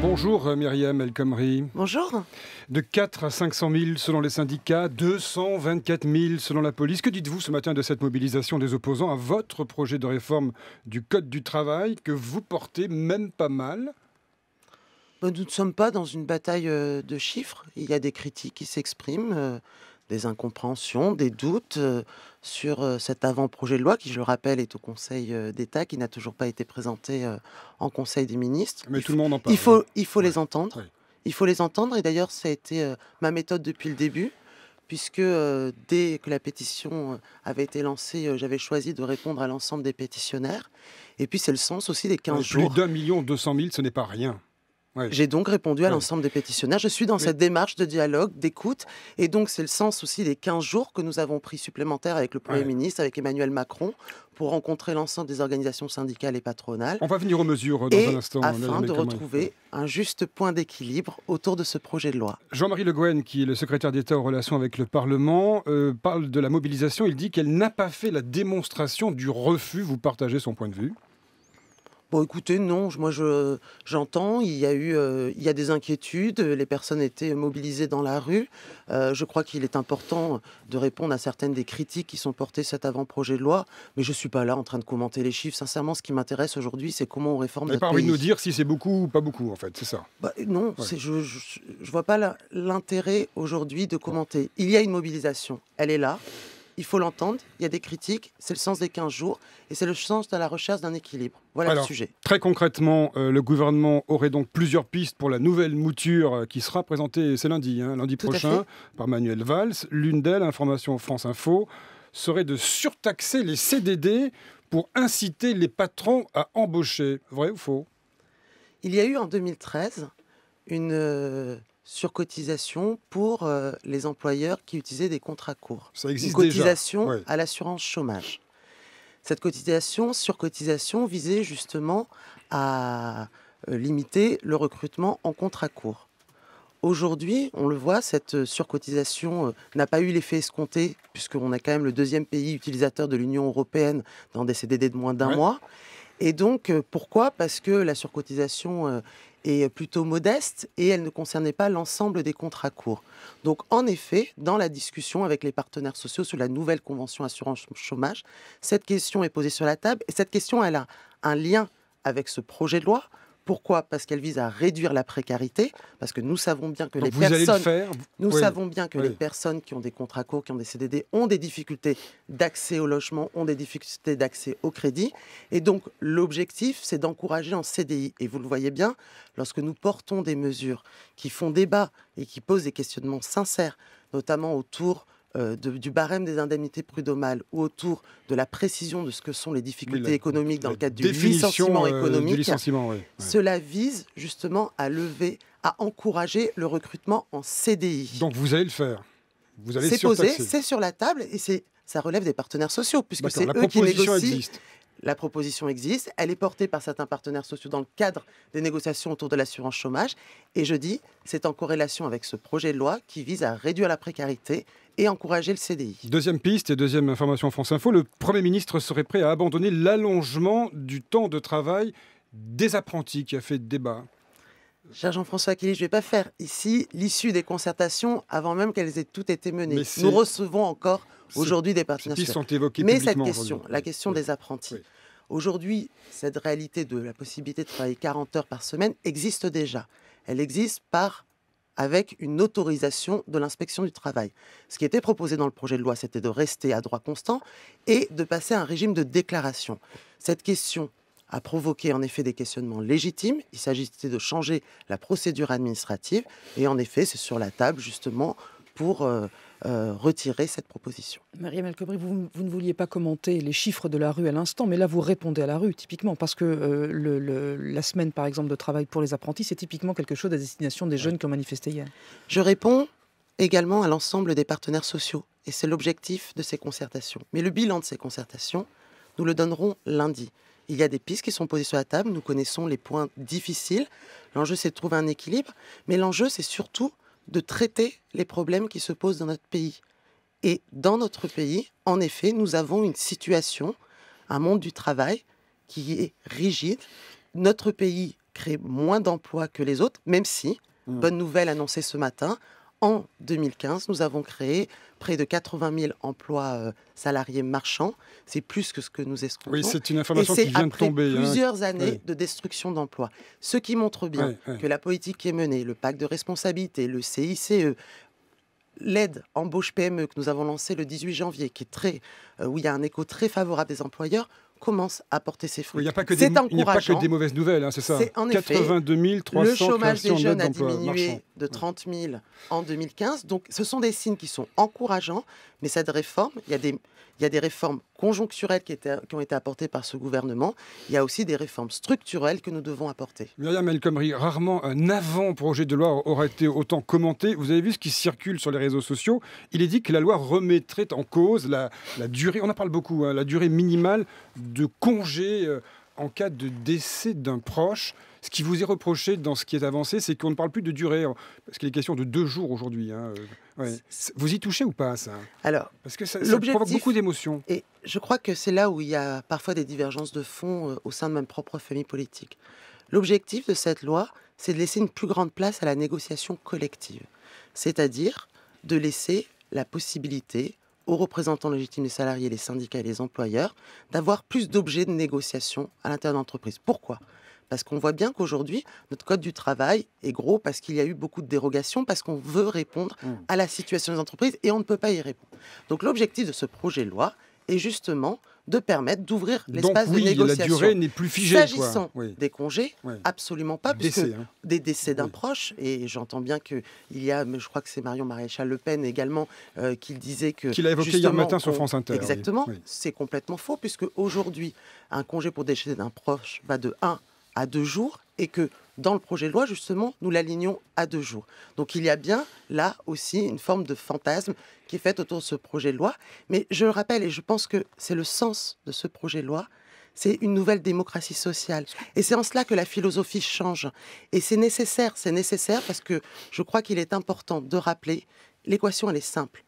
Bonjour Myriam El Khomri. Bonjour. De 4 à 500 000 selon les syndicats, 224 000 selon la police. Que dites-vous ce matin de cette mobilisation des opposants à votre projet de réforme du Code du travail que vous portez même pas mal? Nous ne sommes pas dans une bataille de chiffres. Il y a des critiques qui s'expriment, des incompréhensions, des doutes sur cet avant-projet de loi qui, je le rappelle, est au Conseil d'État, qui n'a toujours pas été présenté en Conseil des ministres. Mais tout le monde en parle. Il faut les entendre. Oui. Il faut les entendre et d'ailleurs ça a été ma méthode depuis le début, puisque dès que la pétition avait été lancée, j'avais choisi de répondre à l'ensemble des pétitionnaires. Et puis c'est le sens aussi des 15 jours. Plus d'1 200 000, ce n'est pas rien. Ouais. J'ai donc répondu à l'ensemble des pétitionnaires. Je suis dans cette démarche de dialogue, d'écoute. Et donc, c'est le sens aussi des 15 jours que nous avons pris supplémentaires avec le Premier ministre, avec Emmanuel Macron, pour rencontrer l'ensemble des organisations syndicales et patronales. On va venir aux mesures dans un instant. Afin de retrouver un juste point d'équilibre autour de ce projet de loi. Jean-Marie Le Guen, qui est le secrétaire d'État aux relations avec le Parlement, parle de la mobilisation. Il dit qu'elle n'a pas fait la démonstration du refus. Vous partagez son point de vue? Bon, écoutez, non, j'entends, il y a des inquiétudes, les personnes étaient mobilisées dans la rue. Je crois qu'il est important de répondre à certaines des critiques qui sont portées cet avant-projet de loi, mais je ne suis pas là en train de commenter les chiffres. Sincèrement, ce qui m'intéresse aujourd'hui, c'est comment on réforme notre pays. Vous n'avez pas envie de nous dire si c'est beaucoup ou pas beaucoup, en fait, c'est ça? Non, ouais. Je ne vois pas l'intérêt aujourd'hui de commenter. Il y a une mobilisation, elle est là. Il faut l'entendre, il y a des critiques, c'est le sens des 15 jours et c'est le sens de la recherche d'un équilibre. Voilà le sujet. Très concrètement, le gouvernement aurait donc plusieurs pistes pour la nouvelle mouture qui sera présentée, c'est lundi prochain, par Manuel Valls. L'une d'elles, information France Info, serait de surtaxer les CDD pour inciter les patrons à embaucher. Vrai ou faux? Il y a eu en 2013 une surcotisation pour les employeurs qui utilisaient des contrats courts. Ça existe une cotisation déjà. Ouais. à l'assurance chômage. Cette surcotisation visait justement à limiter le recrutement en contrat court. Aujourd'hui, on le voit, cette surcotisation n'a pas eu l'effet escompté, puisqu'on est quand même le deuxième pays utilisateur de l'Union européenne dans des CDD de moins d'un mois. Et donc, pourquoi? Parce que la surcotisation est plutôt modeste et elle ne concernait pas l'ensemble des contrats courts. Donc, en effet, dans la discussion avec les partenaires sociaux sur la nouvelle convention assurance chômage, cette question est posée sur la table et cette question, elle a un lien avec ce projet de loi. Pourquoi? Parce qu'elle vise à réduire la précarité, parce que nous savons bien que les personnes qui ont des contrats courts, qui ont des CDD, ont des difficultés d'accès au logement, ont des difficultés d'accès au crédit. Et donc, l'objectif, c'est d'encourager en CDI. Et vous le voyez bien, lorsque nous portons des mesures qui font débat et qui posent des questionnements sincères, notamment autour du barème des indemnités prud'homales ou autour de la précision de ce que sont les difficultés économiques dans le cadre du licenciement économique, cela vise justement à encourager le recrutement en CDI. Donc vous allez le faire. Vous allez c'est posé, c'est sur la table et ça relève des partenaires sociaux puisque c'est eux qui négocient. La proposition existe, elle est portée par certains partenaires sociaux dans le cadre des négociations autour de l'assurance chômage. Et je dis, c'est en corrélation avec ce projet de loi qui vise à réduire la précarité et encourager le CDI. Deuxième piste et deuxième information France Info, le Premier ministre serait prêt à abandonner l'allongement du temps de travail des apprentis qui a fait débat. Cher Jean-François Killy, je ne vais pas faire ici l'issue des concertations avant même qu'elles aient toutes été menées. Nous recevons encore aujourd'hui des partenaires sociaux. Mais cette question, la question des apprentis, aujourd'hui, cette réalité de la possibilité de travailler 40 heures par semaine existe déjà. Elle existe avec une autorisation de l'inspection du travail. Ce qui était proposé dans le projet de loi, c'était de rester à droit constant et de passer à un régime de déclaration. Cette question a provoqué en effet des questionnements légitimes. Il s'agissait de changer la procédure administrative et en effet, c'est sur la table justement pour retirer cette proposition. Myriam El Khomri, vous ne vouliez pas commenter les chiffres de la rue à l'instant, mais là vous répondez à la rue typiquement parce que la semaine par exemple de travail pour les apprentis, c'est typiquement quelque chose à destination des jeunes qui ont manifesté hier. Je réponds également à l'ensemble des partenaires sociaux et c'est l'objectif de ces concertations. Mais le bilan de ces concertations, nous le donnerons lundi. Il y a des pistes qui sont posées sur la table, nous connaissons les points difficiles. L'enjeu, c'est de trouver un équilibre, mais l'enjeu, c'est surtout de traiter les problèmes qui se posent dans notre pays. Et dans notre pays, en effet, nous avons une situation, un monde du travail qui est rigide. Notre pays créé moins d'emplois que les autres, même si, bonne nouvelle annoncée ce matin, en 2015, nous avons créé près de 80 000 emplois salariés marchands. C'est plus que ce que nous escomptons. Oui, c'est une information qui vient de tomber. Et c'est plusieurs années de destruction d'emplois. Ce qui montre bien que la politique qui est menée, le pacte de responsabilité, le CICE, l'aide embauche PME que nous avons lancée le 18 janvier, où il y a un écho très favorable des employeurs, commence à porter ses fruits. Il n'y a pas que des mauvaises nouvelles, c'est ça. C'est en effet, 82 300 le chômage des jeunes a diminué marchands. de 30 000 en 2015. Donc, ce sont des signes qui sont encourageants. Mais cette réforme, il y a des réformes conjoncturelles qui ont été apportées par ce gouvernement. Il y a aussi des réformes structurelles que nous devons apporter. Myriam El Khomri, rarement un avant-projet de loi aura été autant commenté. Vous avez vu ce qui circule sur les réseaux sociaux. Il est dit que la loi remettrait en cause la durée, on en parle beaucoup, la durée minimale de congé en cas de décès d'un proche. Ce qui vous est reproché dans ce qui est avancé, c'est qu'on ne parle plus de durée, parce qu'il est question de 2 jours aujourd'hui. Vous y touchez ou pas, ça? Alors, parce que ça provoque beaucoup d'émotions. Et je crois que c'est là où il y a parfois des divergences de fond au sein de ma propre famille politique. L'objectif de cette loi, c'est de laisser une plus grande place à la négociation collective. C'est-à-dire de laisser la possibilité aux représentants légitimes des salariés, les syndicats et les employeurs, d'avoir plus d'objets de négociation à l'intérieur de l'entreprise. Pourquoi ? Parce qu'on voit bien qu'aujourd'hui, notre code du travail est gros parce qu'il y a eu beaucoup de dérogations, parce qu'on veut répondre à la situation des entreprises et on ne peut pas y répondre. Donc l'objectif de ce projet de loi est justement de permettre d'ouvrir l'espace de négociation. La durée n'est plus figée. S'agissant des congés, absolument pas, puisque des décès d'un proche, et j'entends bien qu'il y a, je crois que c'est Marion Maréchal Le Pen également, qui disait que... Qu'il a évoqué hier matin sur France Inter. Exactement, c'est complètement faux, puisque aujourd'hui, un congé pour décès d'un proche va de 1 à 2 jours, et que dans le projet de loi, justement, nous l'alignons à 2 jours. Donc il y a bien là aussi une forme de fantasme qui est faite autour de ce projet de loi. Mais je le rappelle, et je pense que c'est le sens de ce projet de loi, c'est une nouvelle démocratie sociale. Et c'est en cela que la philosophie change. Et c'est nécessaire parce que je crois qu'il est important de rappeler, l'équation elle est simple.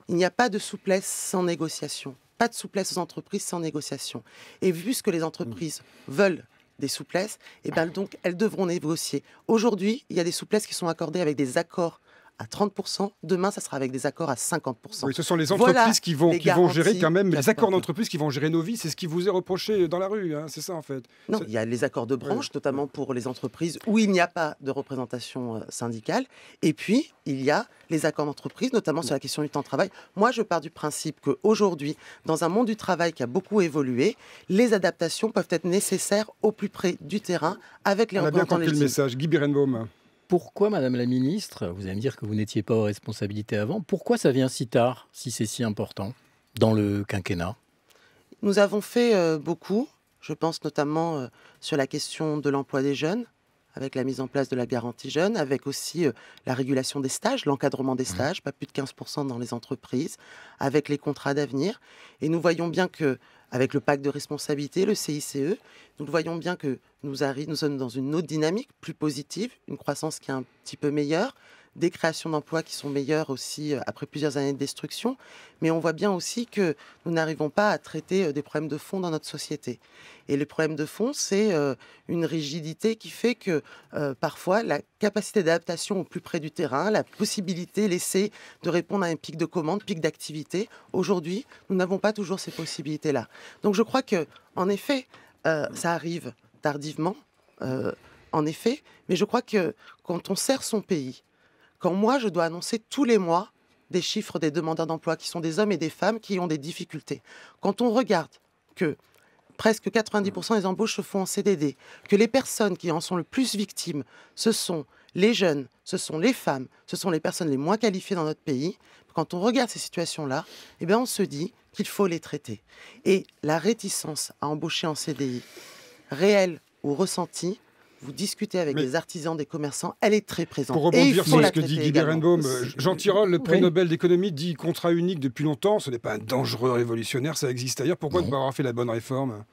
Il n'y a pas de souplesse sans négociation. Pas de souplesse aux entreprises sans négociation. Et vu ce que les entreprises veulent, des souplesses, et bien donc elles devront négocier. Aujourd'hui, il y a des souplesses qui sont accordées avec des accords à 30%. Demain, ça sera avec des accords à 50%. Oui, ce sont les entreprises qui vont gérer quand même, les accords d'entreprise qui vont gérer nos vies. C'est ce qui vous est reproché dans la rue, c'est ça en fait. Non, il y a les accords de branche, notamment pour les entreprises où il n'y a pas de représentation syndicale. Et puis, il y a les accords d'entreprise, notamment sur la question du temps de travail. Moi, je pars du principe qu'aujourd'hui, dans un monde du travail qui a beaucoup évolué, les adaptations peuvent être nécessaires au plus près du terrain avec les représentants légitimes. On a bien compris le message. Guy Berenbaum. Pourquoi, Madame la Ministre, vous allez me dire que vous n'étiez pas aux responsabilités avant, pourquoi ça vient si tard, si c'est si important, dans le quinquennat? Nous avons fait beaucoup, je pense notamment sur la question de l'emploi des jeunes, avec la mise en place de la garantie jeune, avec aussi la régulation des stages, l'encadrement des stages, pas plus de 15% dans les entreprises, avec les contrats d'avenir. Et nous voyons bien que, avec le pacte de responsabilité, le CICE, nous voyons bien que nous sommes dans une autre dynamique, plus positive, une croissance qui est un petit peu meilleure, des créations d'emplois qui sont meilleures aussi après plusieurs années de destruction. Mais on voit bien aussi que nous n'arrivons pas à traiter des problèmes de fond dans notre société. Et les problèmes de fond, c'est une rigidité qui fait que parfois la capacité d'adaptation au plus près du terrain, la possibilité laissée de répondre à un pic de commande, pic d'activité, aujourd'hui, nous n'avons pas toujours ces possibilités-là. Donc je crois que, en effet, ça arrive tardivement, en effet, mais je crois que quand on sert son pays, quand moi je dois annoncer tous les mois des chiffres des demandeurs d'emploi qui sont des hommes et des femmes qui ont des difficultés, quand on regarde que presque 90% des embauches se font en CDD, que les personnes qui en sont le plus victimes, ce sont les jeunes, ce sont les femmes, ce sont les personnes les moins qualifiées dans notre pays, quand on regarde ces situations-là, eh bien on se dit qu'il faut les traiter. Et la réticence à embaucher en CDI, réelle ou ressentie, vous discutez avec des artisans, des commerçants, elle est très présente. Pour rebondir sur ce que dit Guy Berenbaum, Jean Tirole, le prix Nobel d'économie, dit contrat unique depuis longtemps. Ce n'est pas un dangereux révolutionnaire, ça existe ailleurs. Pourquoi ne pas avoir fait la bonne réforme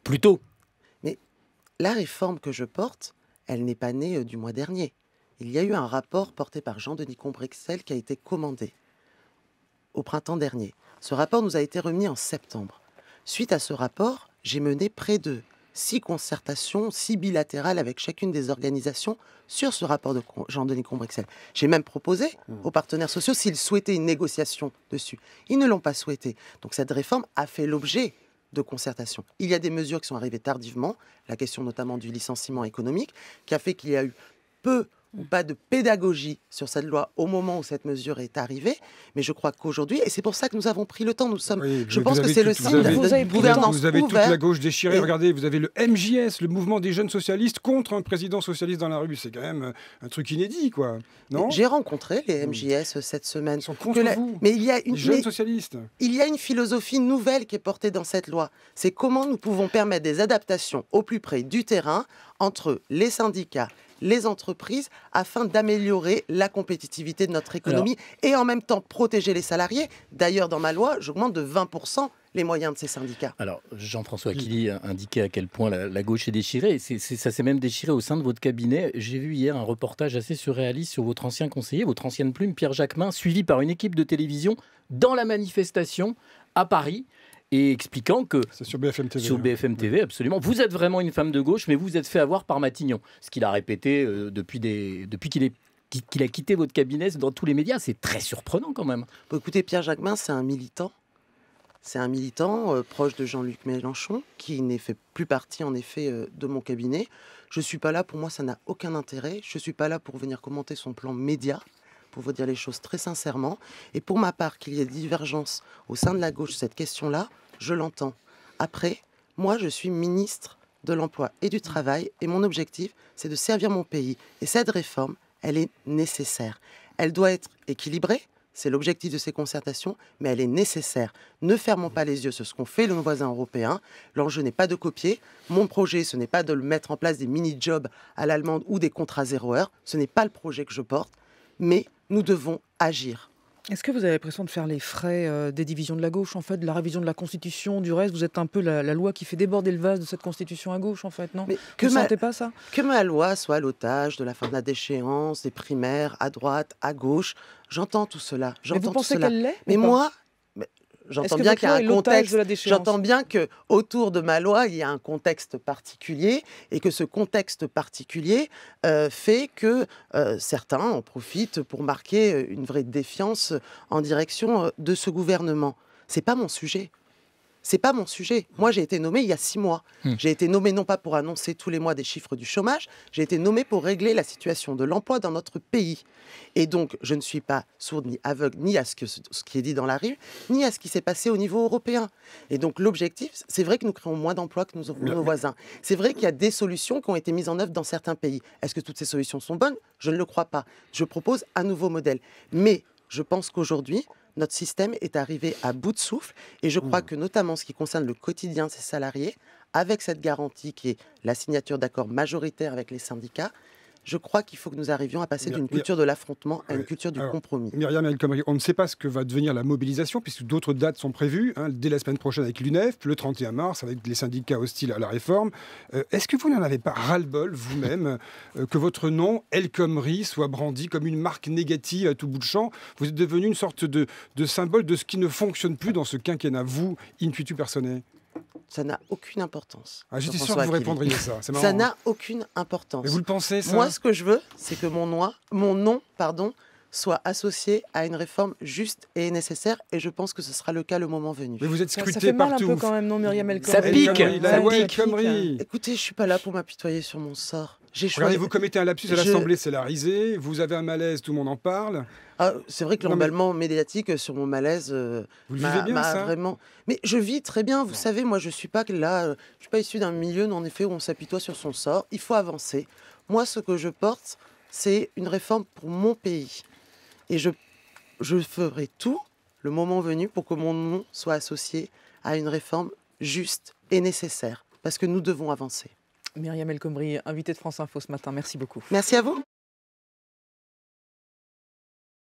plus tôt? Mais la réforme que je porte, elle n'est pas née du mois dernier. Il y a eu un rapport porté par Jean-Denis Combrexel qui a été commandé au printemps dernier. Ce rapport nous a été remis en septembre. Suite à ce rapport, j'ai mené près de 6 concertations, 6 bilatérales avec chacune des organisations sur ce rapport de Jean-Denis Combrexel. J'ai même proposé aux partenaires sociaux s'ils souhaitaient une négociation dessus. Ils ne l'ont pas souhaité. Donc cette réforme a fait l'objet de concertation. Il y a des mesures qui sont arrivées tardivement, la question notamment du licenciement économique, qui a fait qu'il y a eu peu ou pas de pédagogie sur cette loi au moment où cette mesure est arrivée, mais je crois qu'aujourd'hui, et c'est pour ça que nous avons pris le temps, je pense que c'est le signe de gouvernance Vous avez toute ouverte. la gauche déchirée, regardez, vous avez le MJS, le mouvement des jeunes socialistes contre un président socialiste dans la rue, c'est quand même un truc inédit, quoi, non? J'ai rencontré les MJS cette semaine. Ils sont contre vous, mais il y a les jeunes socialistes. Il y a une philosophie nouvelle qui est portée dans cette loi, c'est comment nous pouvons permettre des adaptations au plus près du terrain entre les syndicats, les entreprises, afin d'améliorer la compétitivité de notre économie et en même temps protéger les salariés. D'ailleurs, dans ma loi, j'augmente de 20% les moyens de ces syndicats. Alors, Jean-François Killy indiquait à quel point la gauche est déchirée. Ça s'est même déchiré au sein de votre cabinet. J'ai vu hier un reportage assez surréaliste sur votre ancien conseiller, votre ancienne plume, Pierre Jacquemin, suivi par une équipe de télévision dans la manifestation à Paris. Et expliquant que... C'est sur BFM TV. Sur BFM TV, absolument. Vous êtes vraiment une femme de gauche, mais vous êtes fait avoir par Matignon. Ce qu'il a répété depuis qu'il a quitté votre cabinet dans tous les médias. C'est très surprenant quand même. Bon, écoutez, Pierre Jacquemin, c'est un militant. C'est un militant proche de Jean-Luc Mélenchon, qui n'est fait plus partie, en effet, de mon cabinet. Je ne suis pas là, pour moi, ça n'a aucun intérêt. Je ne suis pas là pour venir commenter son plan média, pour vous dire les choses très sincèrement. Et pour ma part, qu'il y ait des divergences au sein de la gauche sur cette question-là, je l'entends. Après, moi, je suis ministre de l'Emploi et du Travail, et mon objectif, c'est de servir mon pays. Et cette réforme, elle est nécessaire. Elle doit être équilibrée, c'est l'objectif de ces concertations, mais elle est nécessaire. Ne fermons pas les yeux sur ce qu'ont fait nos voisins européens. L'enjeu n'est pas de copier. Mon projet, ce n'est pas de mettre en place des mini-jobs à l'allemande ou des contrats 0 heure. Ce n'est pas le projet que je porte, mais nous devons agir. Est-ce que vous avez l'impression de faire les frais des divisions de la gauche, en fait, de la révision de la Constitution, du reste? Vous êtes un peu la loi qui fait déborder le vase de cette Constitution à gauche, en fait, non? Mais vous ne sentez pas ça? Que ma loi soit l'otage de la fin de la déchéance, des primaires, à droite, à gauche, j'entends tout cela. Mais vous pensez qu'elle l'est? Mais moi, j'entends bien qu'il y a un contexte. J'entends bien que autour de ma loi, il y a un contexte particulier et que ce contexte particulier fait que certains en profitent pour marquer une vraie défiance en direction de ce gouvernement. C'est pas mon sujet. C'est pas mon sujet. Moi, j'ai été nommée il y a 6 mois. J'ai été nommée non pas pour annoncer tous les mois des chiffres du chômage, j'ai été nommée pour régler la situation de l'emploi dans notre pays. Et donc, je ne suis pas sourde ni aveugle ni à ce qui est dit dans la rue, ni à ce qui s'est passé au niveau européen. Et donc, l'objectif, c'est vrai que nous créons moins d'emplois que nos voisins. C'est vrai qu'il y a des solutions qui ont été mises en œuvre dans certains pays. Est-ce que toutes ces solutions sont bonnes? Je ne le crois pas. Je propose un nouveau modèle. Mais je pense qu'aujourd'hui, notre système est arrivé à bout de souffle et je crois que notamment ce qui concerne le quotidien de ces salariés, avec cette garantie qui est la signature d'accords majoritaires avec les syndicats, je crois qu'il faut que nous arrivions à passer d'une culture de l'affrontement à une culture du compromis. Myriam El Khomri, on ne sait pas ce que va devenir la mobilisation, puisque d'autres dates sont prévues, dès la semaine prochaine avec l'UNEF, le 31 mars avec les syndicats hostiles à la réforme. Est-ce que vous n'en avez pas ras-le-bol, vous-même, que votre nom, El Khomri, soit brandi comme une marque négative à tout bout de champ? Vous êtes devenu une sorte de symbole de ce qui ne fonctionne plus dans ce quinquennat, vous, in fitu personae. Ça n'a aucune importance. J'étais sûr que vous répondriez ça. C'est marrant. Ça n'a aucune importance. Mais vous le pensez, ça? Moi, ce que je veux, c'est que mon nom, soit associé à une réforme juste et nécessaire, et je pense que ce sera le cas le moment venu. Mais vous êtes scruté ça fait mal partout. Un peu quand même, non, Myriam El Khomri? Ça pique. La loi El Khomri. Écoutez, je suis pas là pour m'apitoyer sur mon sort. Regardez, vous commettez un lapsus à l'Assemblée, c'est la risée. Vous avez un malaise, tout le monde en parle. C'est vrai que l'emballement médiatique sur mon malaise vous le vivez bien, ça vraiment... Mais je vis très bien, vous savez, moi je suis pas là, je suis pas issu d'un milieu en effet où on s'apitoie sur son sort. Il faut avancer. Moi, ce que je porte, c'est une réforme pour mon pays. Et je ferai tout, le moment venu, pour que mon nom soit associé à une réforme juste et nécessaire. Parce que nous devons avancer. Myriam El Khomri, invitée de France Info ce matin. Merci beaucoup. Merci à vous.